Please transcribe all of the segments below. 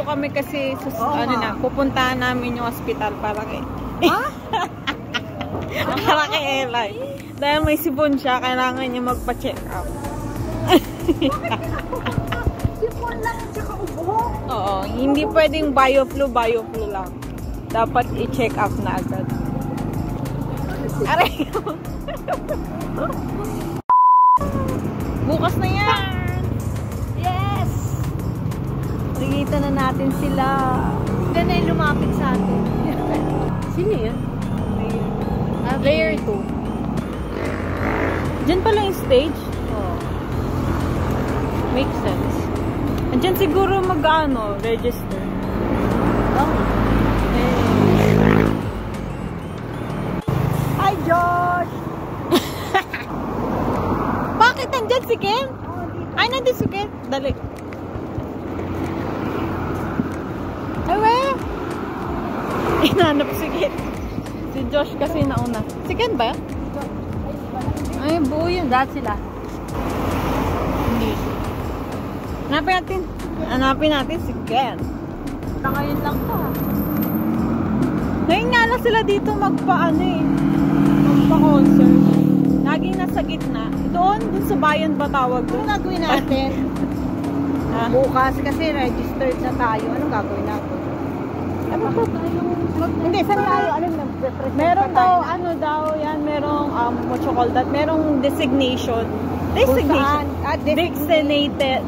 kami kasi pupuntahan namin yung hospital para kay para kay Eli. Dahil may sipon siya, kailangan niya magpa-check up. Sipon lang at saka ubo. Oo, hindi pwedeng bio-flu lang. Dapat i-check up na agad. Aray! Bukas na yan! Yes! Nakikita na natin sila. Sila na yung lumapit sa atin. Sino yun? Layer 2. Diyan pala yung stage? Oo. Makes sense. Diyan siguro register. Oh. Hi, Josh! Bakit nandyan si Ken? Ay, nandyan si Ken. Dali. Ewe! Inanap si Ken. Si Josh kasi nauna. Si Ken ba? Ay, buo yun. Lahat sila. Hindi. Hanapin natin si Ken. Ngayon lang to ha. Ngayon nga lang sila dito magpa-concert. Laging nasa gitna. Doon sa bayan ba tawag doon? Anong gagawin natin? Bukas kasi registered na tayo. Anong gagawin natin? Hindi, saan tayo? Meron daw, merong, what you call that? Merong designation. Designated.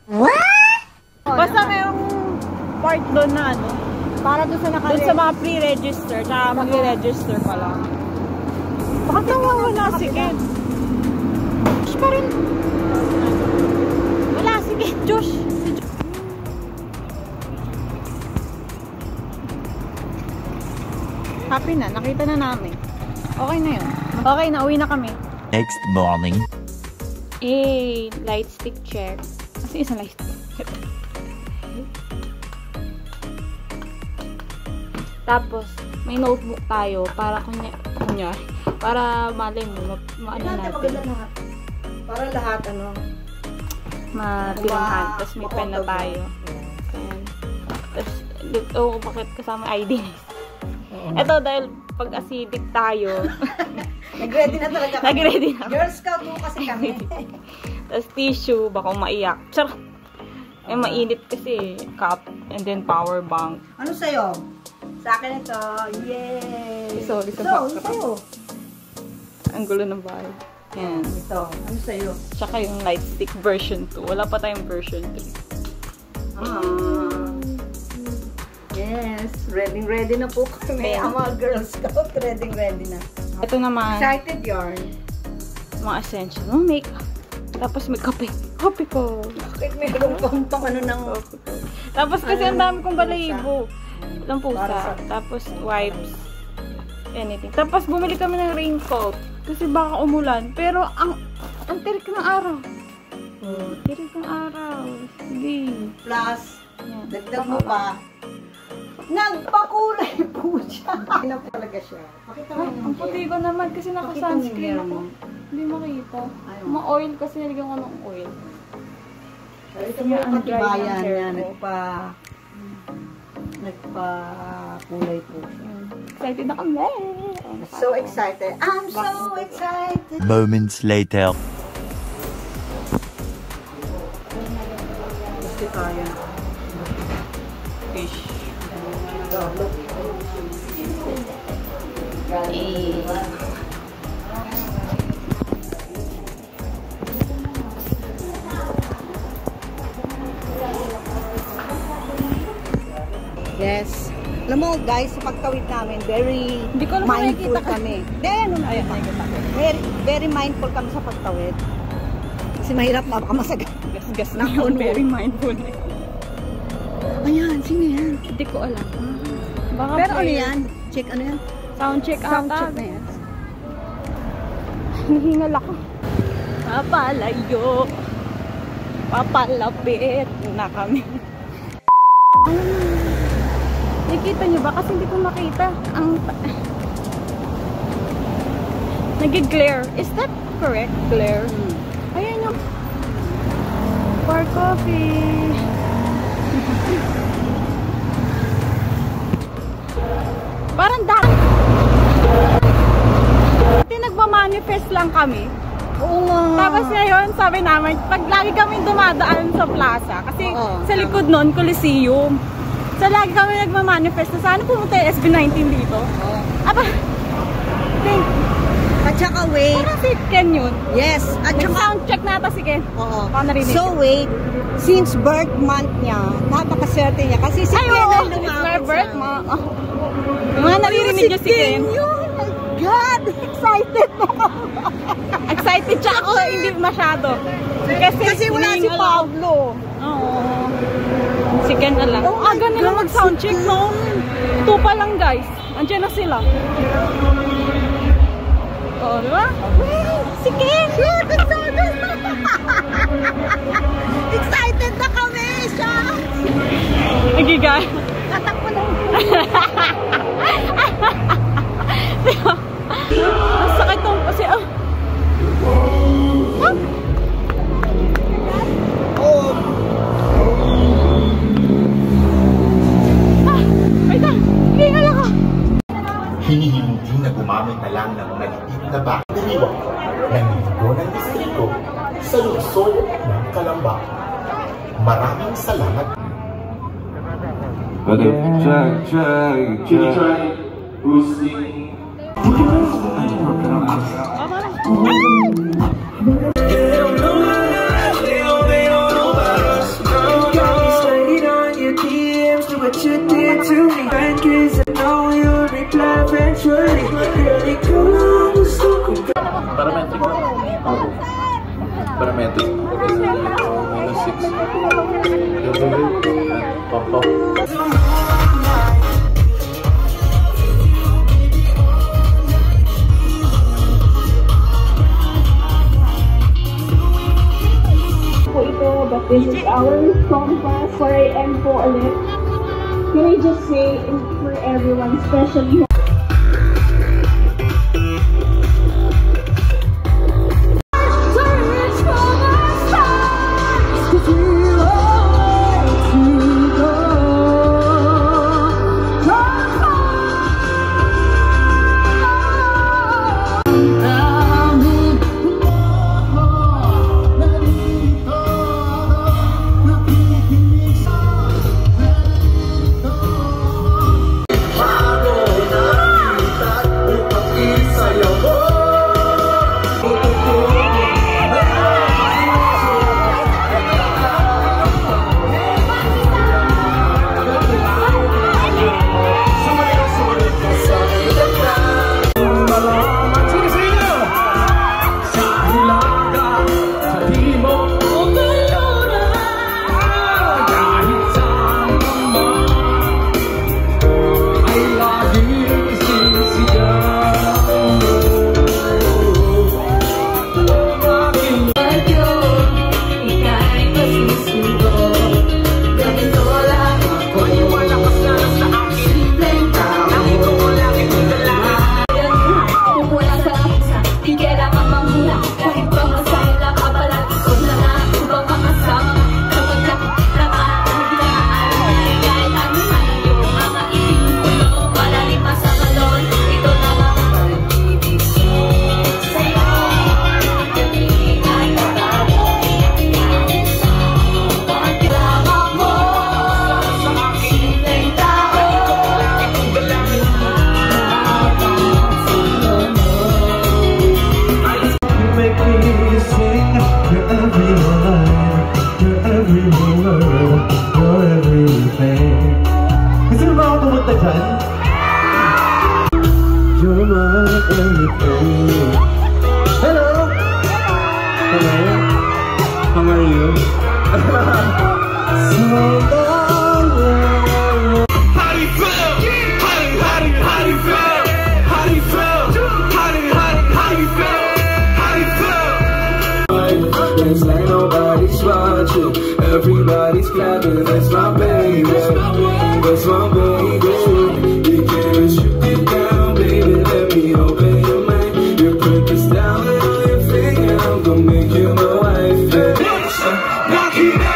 What? Basta merong part doon na para doon sa mga pre-register, tsaka mag-register pa lang. Bakit nawawala si Ken? Josh pa rin. Wala si Ken, Josh. Happy na, nakita na namin. Okay na yun. Okay na, uwi na kami. Next morning. Light stick check. Kasi isang light stick. Tapos, may notebook tayo para para malay mo, maano natin. Para lahat, mapilanghan. Tapos may pen na tayo. Ayan. Tapos, bakit kasama ID? Ito, dahil pag acidic tayo. Nag-ready na talaga kami. Nag-ready na. Girl Scout mo kasi kami. Tapos tissue, baka maiyak. Charot. Mainit kasi. Cup, and then power bank. Ano sa'yo? Sa akin ito. Yay! Sorry sa background. Sa'yo? Ang gulo ng bahay. Yan. Ito. Ano sa'yo? Tsaka yung light stick version 2. Wala pa tayong version 3. Yes. Ready na po kami. Ang mga Girl Scout, ready na. Ito naman. Excited yarn. Mga essential. Makeup. Tapos may kape. Kape ko. Bakit meron pang ng... Tapos kasi ang dami kong balahibo. Lang pusa. Tapos wipes. Anything. Tapos bumili kami ng raincoat. Kasi baka umulan. Pero ang tirik ng araw. Tirik ng araw. Sige. Plus, dagdag mo pa. Nagpakulay po siya. Ano talaga siya? Ang puti ko naman kasi naka-sunscreen ako. Hindi makita. Ma-oil kasi nilagyan ko ng oil. Ito mo yung katibayan niya. Nagpa-kulay po siya. Excited na kami. So excited. I'm so excited. Moments later. Gusto kaya. Fish. Yes. Alam mo guys, sa pagtawid namin, very mindful kami. Very mindful kami sa pagtawid. Kasi mahirap na, baka masagat. Gas na yun. Very mindful. Ayan, sino yan? Hindi ko alam. Baka pero ano yan? Check ano yan? Sound check Sound check na yan. Nahingal ako. Papalayo. Papalapit na kami. Nakikita nyo ba? Kasi hindi ko makita. Nag-glare. Is that correct? Glare? Ayan yung... for coffee. Parang dami. Nagmamanifest lang kami. Oo nga. Tapos ngayon, sabi namin, pag lagi kami dumadaan sa plaza, kasi sa likod nun, Coliseum. So lagi kami nagmamanifest na sana pumunta yung SB19 dito. Aba, think. At saka wait. Parang si Ken yun. Yes. At saka sound check nata si Ken. Oo. So wait, since birth month niya, napakaswerte niya. Kasi si Ken ang lumapit it's my birth month. Mga naririnig niyo si Ken. God, excited na ako. Excited siya ako, hindi masyado. Kasi wala si Pablo. Oo. Si Ken na lang. Aga nila mag-soundcheck, no? 2 pa lang, guys. Andiyan na sila. Oo, di ba? Si Ken! Shit, excited! Excited na kami, siya! Nagigay. Tatakbo na. Ang sakit tong kasi wait lang, hingal ako. Hinihindi na gumamit na lang ng maliit na bakteriwa ng linggo ng distrito sa lungsod ng Calamba. Maraming salamat. Can you try boosting? Parametric. But this is our compass for AM po ulit. Can I just say for everyone, especially How are you? It's like nobody's watching, everybody's clapping. That's my baby, that's my baby. You can't shoot it down, baby. Let me open your mind. You put this down on your finger, I'm gonna make you my wife. Knock it out.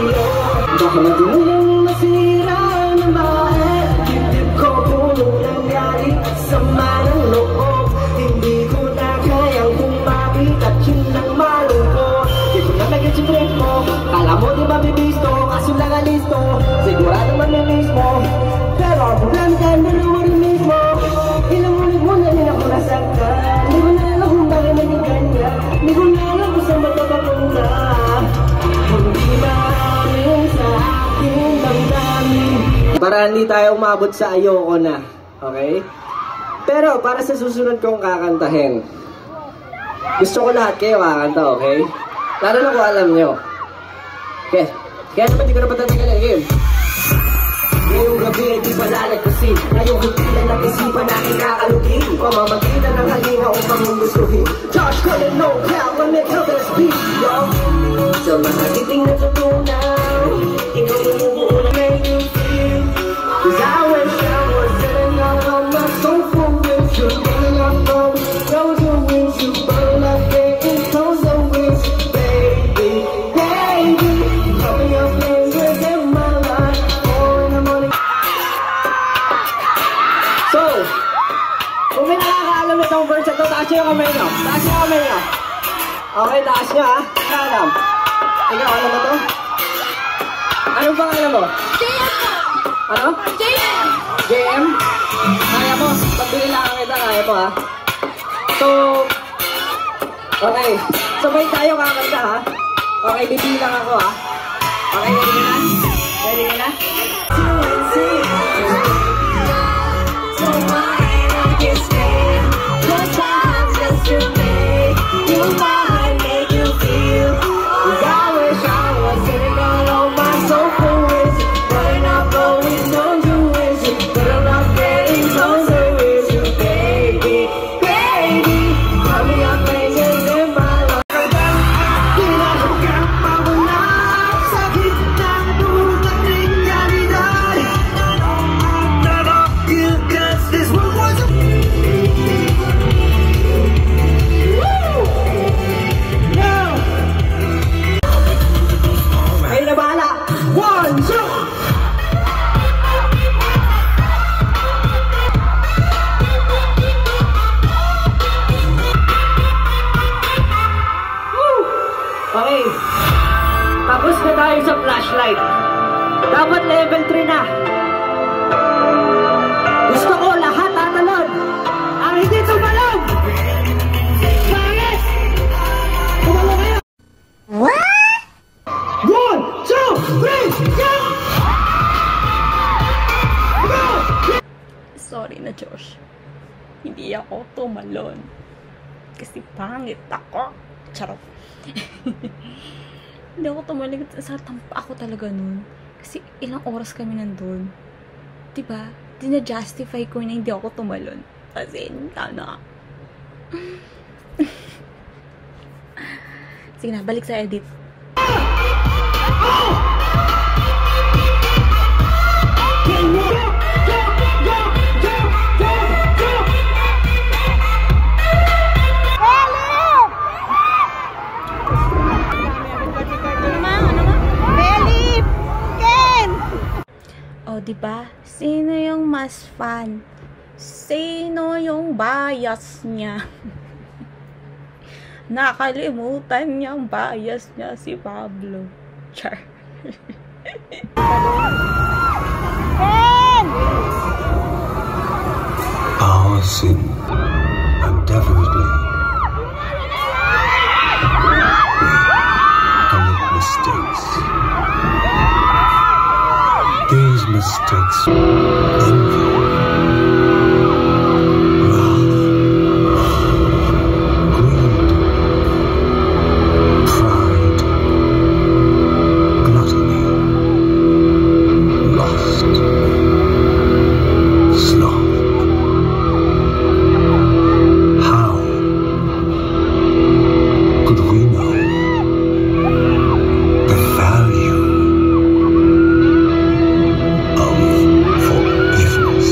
iyo. Baka madulong masira ng bahay, dibdib ko puno ng galit, sama ng loob. Hindi ko na kayang kumapit at yun ang malungkot. Di ko na naging secret mo, kala mo di ba bibisto, kaso lang alisto, sigurado mamimiss mo. Pero ang problema dahil dalawa rin mismo, ilang ulit mo na rin ako nasaktan. Di ko na alam kung bakit naging ganyan, di ko na alam kung saan magpapapunta. Hindi maaamin sa akin damdamin. Para hindi tayo umabot sa ayoko na, okay? Pero para sa susunod kong kakantahin, gusto ko lahat kayo kakanta, okay? Lalo na kung alam nyo. Okay, kaya naman di ko na patatagal game. Ngayong gabi ay di pa lalagpasin, ngayong hitilan ng isipan natin kakalugin, pamamagitan ng halina upang gustuhin. Josh Cullen, no help, I'm in Hilda's beat, yo. Sa mga titing natutunan, ikaw yung buo na make you feel. Cause I wish I was sitting out on my sofa with you, burning up all those wings, you burn up getting closer with you, baby, baby. Coming up fingers in my life, 4 in the morning. So, kung may nakakaalam na itong verse ito, taas nyo yung kamay nyo. Taas nyo yung kamay nyo. Okay, taas nyo ha. Alam. Ikaw, alam mo to? Anong pangalan mo? Ano? JM! JM? Kaya mo, pagbili lang kita, kaya mo ha. So, okay. Sabay tayo kakanta ha. Okay, bibilang ako ha. Okay, ready ka na? Ready ka na? So mine, I can stand the time just to make you mine, make you feel. Cause I wish I was sitting all on my sofa with you, but I'm not going on to with you, but I'm not getting closer with you, baby, baby. Coming up fingers in my life. Pinahugap ako na sa gitna ng ating realidad. Because this one was a kayo na bahala. 1, 2. Okay. Tapos na tayo sa flashlight. Dapat level 3 na. Gusto ko lahat tatalon. Ang hindi tumalon. Pangit! Tumalon kayo. What? 1, 2, 3, go! Go! Sorry na, Josh. Hindi ako tumalon. Kasi pangit ako. Charot. Hindi ako tumalon. Sa tampa ako talaga nun. Kasi ilang oras kami nandun. Diba? Dina-justify ko na hindi ako tumalon. Kasi, tana. Sige na, balik sa edit. O, diba? Sino yung mas fan? Sino yung bias niya? Nakalimutan niyang bias niya si Pablo. Char. Our sin, undefinitely, we commit mistakes. These mistakes, envy, wrath, greed, pride, gluttony, lust, sloth. How could we know the value of forgiveness?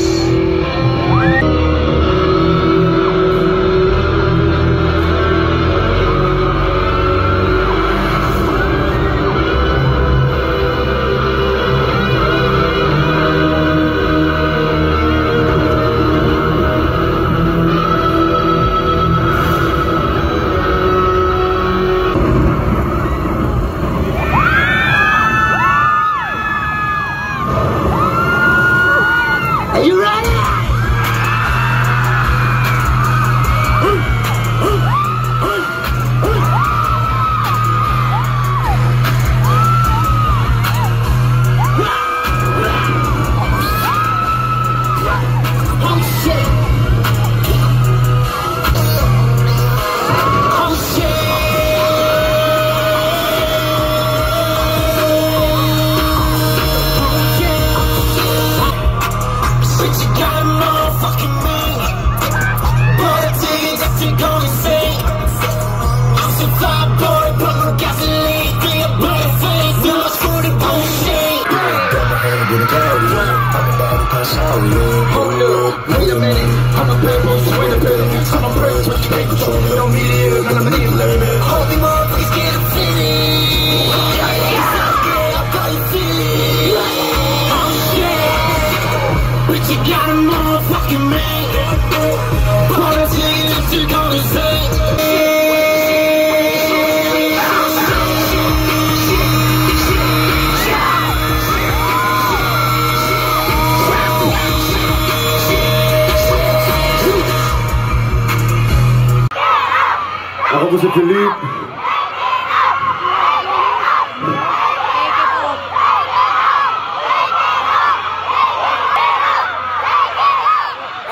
Philippe.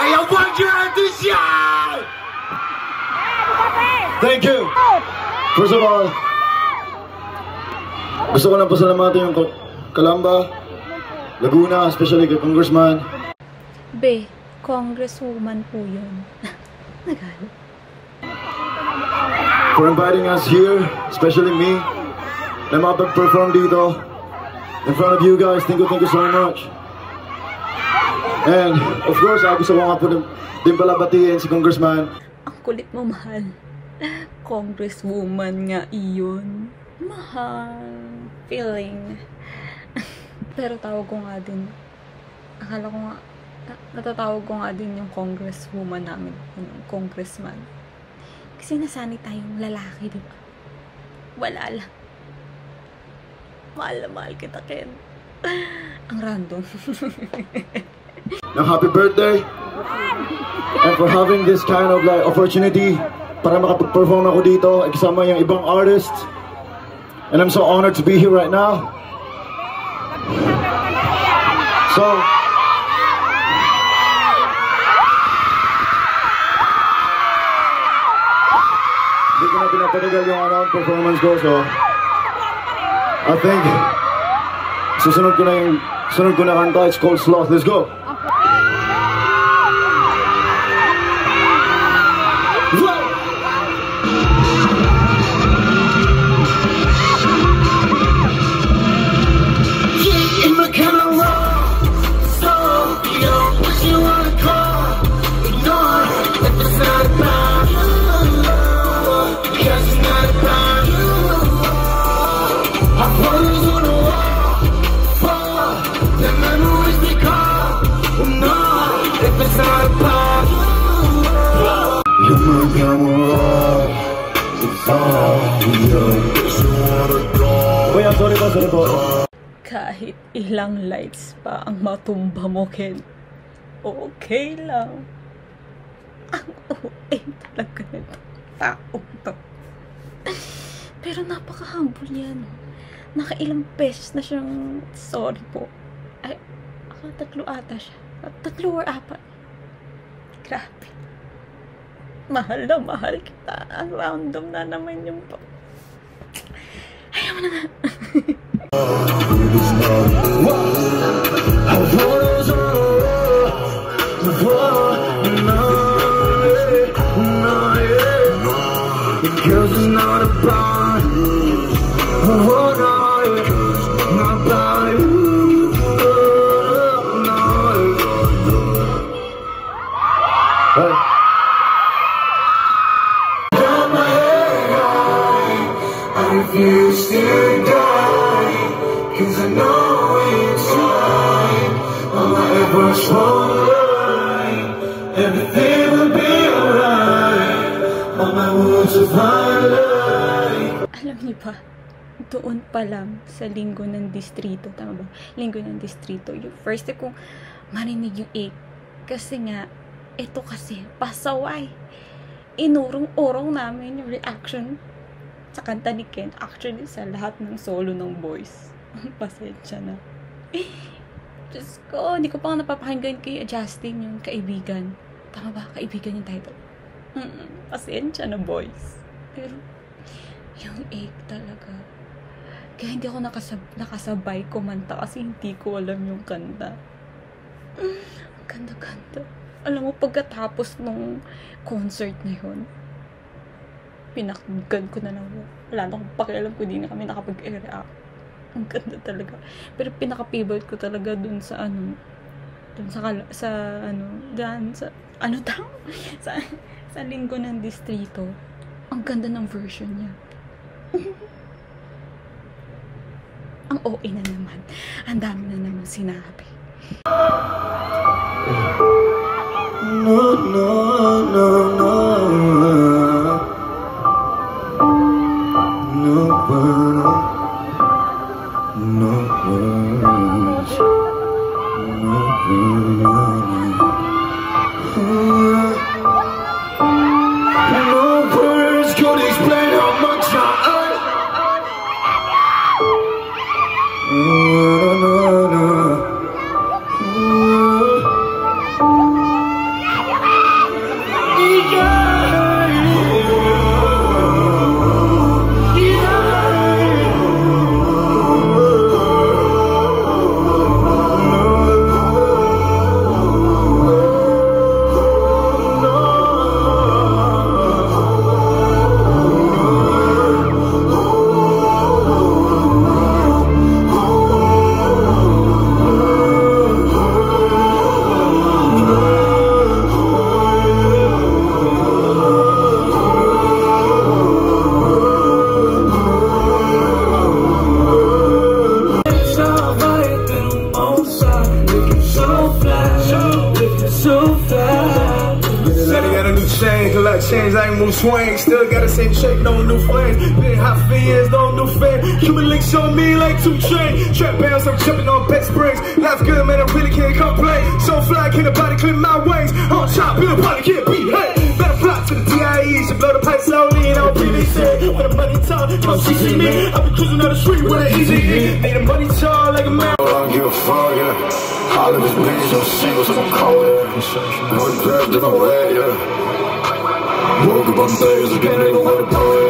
I want your attention! Thank you. First of all, gusto ko lang pasalamatan yung Calamba, Laguna, especially kay Congressman. Be, Congresswoman po yun. Nagano. For inviting us here, especially me, na makapag-perform dito in front of you guys. Thank you so much. And of course, gusto ko nga po din pala batiin si Congressman. Ang kulit mo, mahal. Congresswoman nga iyon. Mahal. Feeling. Pero tawag ko nga din. Akala ko nga, natatawag ko nga din yung congresswoman namin. Yung congressman. Kasi nasanay tayong lalaki, diba? Wala lang. Mahal na mahal kita, Ken. Ang random. Ng happy birthday and for having this kind of like opportunity para makapag-perform ako dito kasama yung ibang artists, and I'm so honored to be here right now. So hindi ko na pinapatagal yung performance ko, so I think susunod ko na kanta. It's called Sloth. Let's go. Sorry po. Kahit ilang lights pa ang matumba mo, Ken, okay lang. Ang OA talaga nito. Taong to. Pero napaka-humble yan. Nakailang beses na siyang sorry po. Ay, tatlo ata siya. Tatlo or apat. Grabe. Mahal na mahal kita. Ang random na naman yung ayaw mo na nga. refuse to die, 'cause I know it's right. All I ever tried, everything will be alright. All my words of highlight. Alam niyo ba, doon pa lang sa Linggo ng Distrito, tama ba? Linggo ng Distrito, yung first time kong marinig yung 8. Kasi nga, ito kasi, pasaway. Inurong-urong namin yung reaction sa kanta ni Ken. Actually, sa lahat ng solo ng boys. Pasensya na. Diyos ko, hindi ko pa nga napapakinggan kay Justin yung Kaibigan. Tama ba? Kaibigan yung title. Pasensya na, boys. Pero, yung 8 talaga. Kaya hindi ako nakasabay kumanta kasi hindi ko alam yung kanta. Ang ganda-ganda. Alam mo, pagkatapos nung concert na yun, pinakinggan ko na lang. Wala na akong pakialam ko, di na kami nakapag-react. Ang ganda talaga. Pero pinaka-favorite ko talaga dun sa ano, sa Linggo ng Distrito. Ang ganda ng version niya. Ang OA na naman. Ang dami na naman sinabi. No, no, no, no. No words. No words. No words. No words could explain Change, I ain't move swing. Still got the same shape, no new flame. Been hot for years, no new fame. Cuban links on me like 2 Chainz. Trap bounce, I'm jumping on bed springs. Life good, man, I really can't complain. So fly, can't nobody clip my wings. On top, build a body, can't beat. Hey, better fly to the DIE. Should blow the pipe slowly and on PVC. When the money talk, come see me. I be cruising on the street with an easy E. Made the money talk like a man. I don't give a fuck, yeah. All of this bitch, I'm single, so I'm cold, yeah. No regrets, different way, yeah. Woke up on Thursday, getting ready for the party.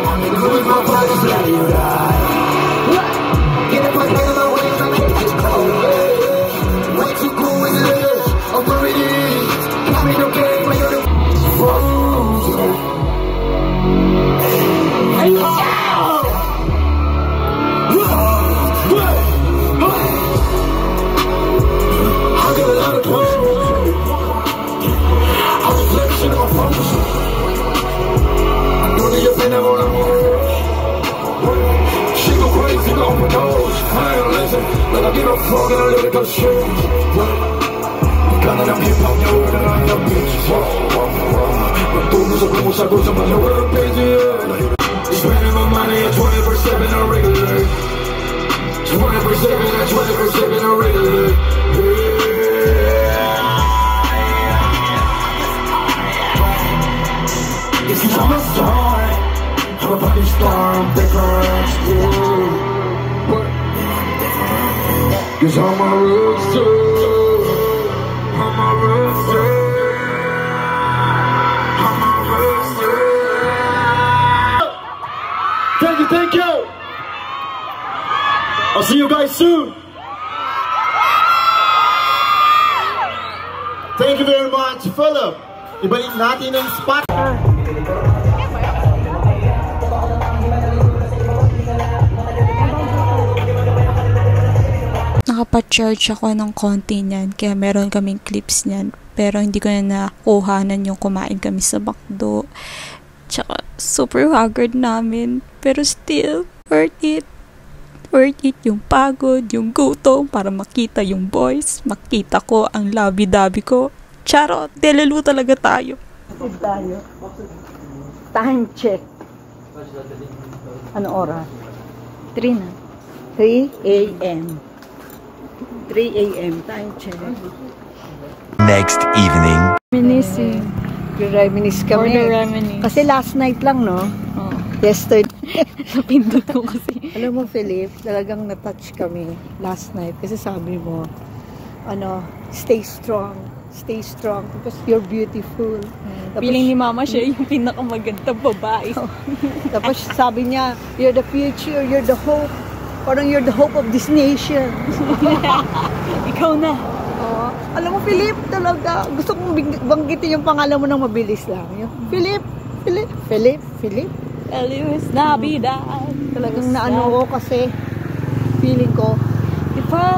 I'm in the mood with my boys, let it ride. Get up and get my way, I'm in the cold. Way too cool with the letters, I'm already. Got me no game, but you're the frozen. Hey, I got a lot of questions. I'm reflection of focus. She go crazy, go overdose. I ain't listen, like I get a fuck and I let it go straight. Got them hip hop, no word, and I ain't a bitch. But tú no cosa más, no word of bitch. Spending my money at 24/7 on regular. 24/7 at 24/7 on regular. Cause I'm a star, I'm a fucking star, I'm different, yeah. Cause I'm a rooster, I'm a rooster, I'm a rooster. Thank you! I'll see you guys soon! Thank you very much, Philip! Ibalik natin ang spot! Nakapa-charge ako ng konti niyan, kaya meron kaming clips niyan. Pero hindi ko na nakuhanan yung kumain kami sa McDo. Tsaka, super haggard namin. Pero still, worth it. Worth it yung pagod, yung gutom, para makita yung boys. Makita ko ang labi-dabi ko. Charot, delelu talaga tayo. Tayo. Time check. Ano oras? 3 na. 3 a.m. 3 a.m. Time check. Next evening. Reminiscing. Reminisce kami. Kasi last night lang, no? Oh. Yesterday. Napindot ko kasi. Alam mo, Philip, talagang na-touch kami last night. Kasi sabi mo, stay strong. Stay strong because you're beautiful. Tapos, feeling ni Mama siya yung pinakamagandang babae. Tapos sabi niya, you're the future, you're the hope. Parang you're the hope of this nation. Ikaw na. Oo. Alam mo, Philip, talaga, gusto kong banggitin yung pangalan mo ng mabilis lang. Yung Philip. Feliz Navidad. Talagang naano ko kasi feeling ko,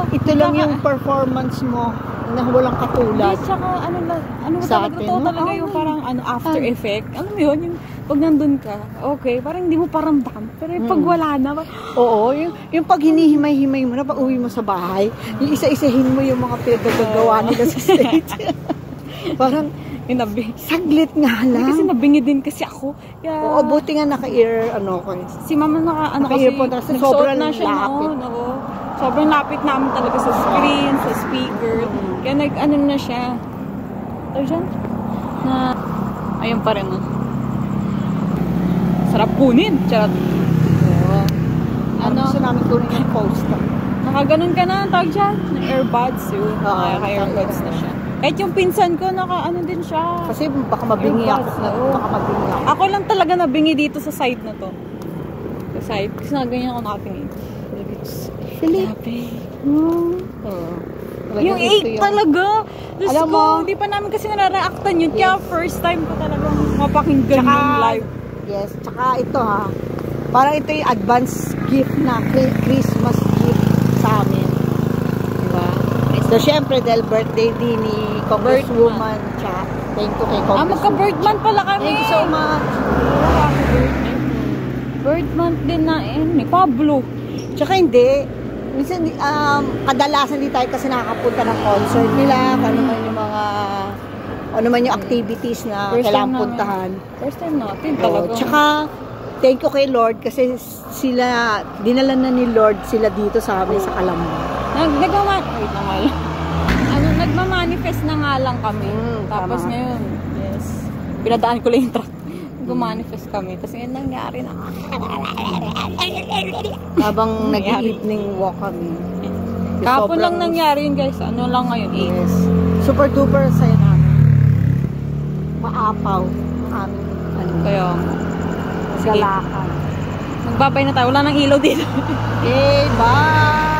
ito lang yung performance mo na walang katulad. Hindi, tsaka ano sa talaga atin, to, no? talaga yung parang after effect. Alam mo yun, yung pag nandun ka, okay, parang hindi mo paramdam. Pero yung pag wala na, oo, yung pag hinihimay-himay mo na, pag uwi mo sa bahay, yung isa-isahin mo yung mga pinagagawa nila sa stage. Parang, saglit nga lang. Kasi nabingi din kasi ako. Kaya, oo, buti nga naka-ear, ko. Si Mama naka-earphone kasi sobrang na siya lapit. Sobrang lapit namin talaga sa screen, sa speaker. Kaya na siya. Tawag dyan? Ayun pa rin, no? Sarap kunin. Charot. Gusto namin kunin yung poster. Nakaganon ka na, tawag dyan. Earbuds yun. Naka-earbuds na siya. Kahit yung pinsan ko, ano din siya. Kasi baka mabingi ako. Baka mabingi ako. Ako lang talaga nabingi dito sa site na to. Sa site. Kasi naganyan ako nakatingin. Philip. Yung 8 talaga. Diyos Alam ko, mo, hindi pa namin kasi nare-reactan yun. Kaya first time ko talagang mapakinggan yung live. Yes, tsaka ito ha. Parang ito yung advance gift na Christmas gift sa amin. Diba? So, syempre, dahil birthday din ni Congresswoman Cha. Thank you kay Congresswoman. Magka-birdman pala kami. Thank you so much. Birdman din na ni Pablo. Tsaka hindi. Minsan, kadalasan di tayo kasi nakakapunta ng concert nila, ano man yung activities na kailangan puntahan. First time natin talaga. Tsaka, thank you kay Lord kasi dinala na ni Lord sila dito sa amin sa Calamba. Nagmamanifest na nga lang kami. Tapos tama. ngayon, yes, pinadaan ko lang yung truck. Gumanifest kami. Tapos ngayon nangyari na. Habang nag-evening walk kami. Kapon lang nangyari yun guys. Ano lang ngayon? Yes. Super duper saya namin. Maapaw. Aming Kaya, galakan. magbabay na tayo. Wala nang ilaw dito. Okay, bye!